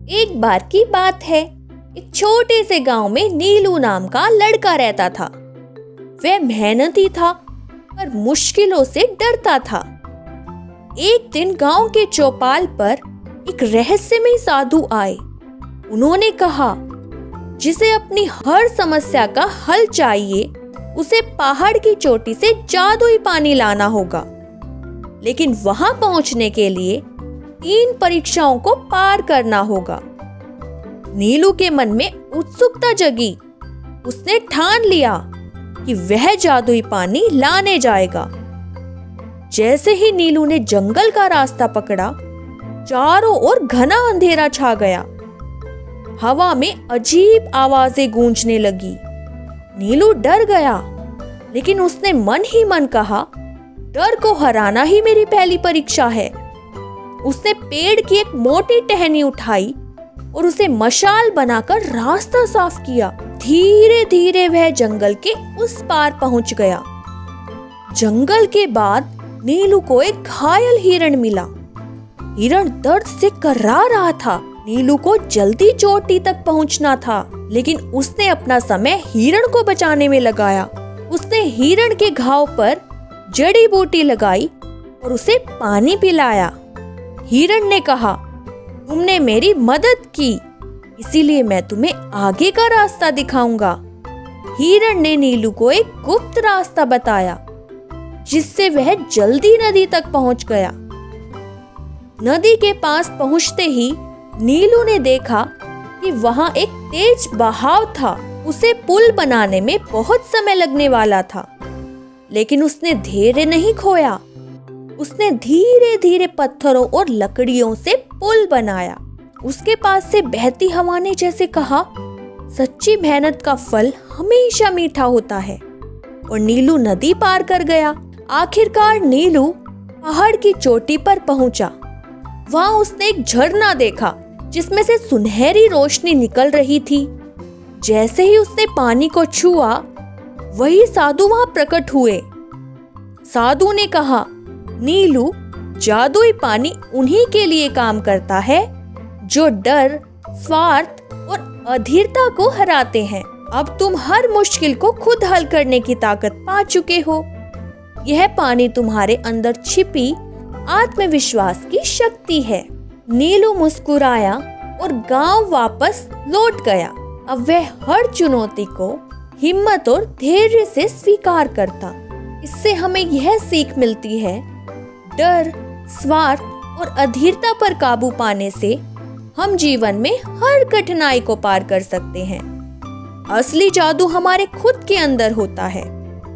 एक बार की बात है, एक छोटे से गांव में नीलू नाम का लड़का रहता था। वह मेहनती था पर मुश्किलों से डरता था। एक दिन गांव के चौपाल पर एक रहस्यमयी साधु आए। उन्होंने कहा, जिसे अपनी हर समस्या का हल चाहिए उसे पहाड़ की चोटी से जादुई पानी लाना होगा, लेकिन वहां पहुंचने के लिए 3 परीक्षाओं को पार करना होगा। नीलू के मन में उत्सुकता जगी। उसने ठान लिया कि वह जादुई पानी लाने जाएगा। जैसे ही नीलू ने जंगल का रास्ता पकड़ा, चारों ओर घना अंधेरा छा गया। हवा में अजीब आवाजें गूंजने लगी। नीलू डर गया, लेकिन उसने मन ही मन कहा, डर को हराना ही मेरी पहली परीक्षा है। उसने पेड़ की एक मोटी टहनी उठाई और उसे मशाल बनाकर रास्ता साफ किया। धीरे धीरे वह जंगल के उस पार पहुंच गया। जंगल के बाद नीलू को एक घायल हिरण मिला। हिरण दर्द से कर्रा रहा था। नीलू को जल्दी चोटी तक पहुंचना था, लेकिन उसने अपना समय हिरण को बचाने में लगाया। उसने हिरण के घाव पर जड़ी बूटी लगाई और उसे पानी पिलाया। हिरण ने कहा, तुमने मेरी मदद की, इसीलिए मैं तुम्हें आगे का रास्ता दिखाऊंगा। हिरण ने नीलू को एक गुप्त रास्ता बताया, जिससे वह जल्दी नदी तक पहुंच गया। नदी के पास पहुंचते ही नीलू ने देखा कि वहां एक तेज बहाव था। उसे पुल बनाने में बहुत समय लगने वाला था, लेकिन उसने धैर्य नहीं खोया। उसने धीरे धीरे पत्थरों और लकड़ियों से पुल बनाया। उसके पास से बहती हवा ने जैसे कहा, सच्ची मेहनत का फल हमेशा मीठा होता है। और नीलू नदी पार कर गया। आखिरकार नीलू पहाड़ की चोटी पर पहुंचा। वहां उसने एक झरना देखा, जिसमें से सुनहरी रोशनी निकल रही थी। जैसे ही उसने पानी को छुआ, वही साधु वहां प्रकट हुए। साधु ने कहा, नीलू, जादुई पानी उन्हीं के लिए काम करता है जो डर, स्वार्थ और अधीरता को हराते हैं। अब तुम हर मुश्किल को खुद हल करने की ताकत पा चुके हो। यह पानी तुम्हारे अंदर छिपी आत्मविश्वास की शक्ति है। नीलू मुस्कुराया और गांव वापस लौट गया। अब वह हर चुनौती को हिम्मत और धैर्य से स्वीकार करता। इससे हमें यह सीख मिलती है, डर, स्वार्थ और अधीरता पर काबू पाने से हम जीवन में हर कठिनाई को पार कर सकते हैं। असली जादू हमारे खुद के अंदर होता है।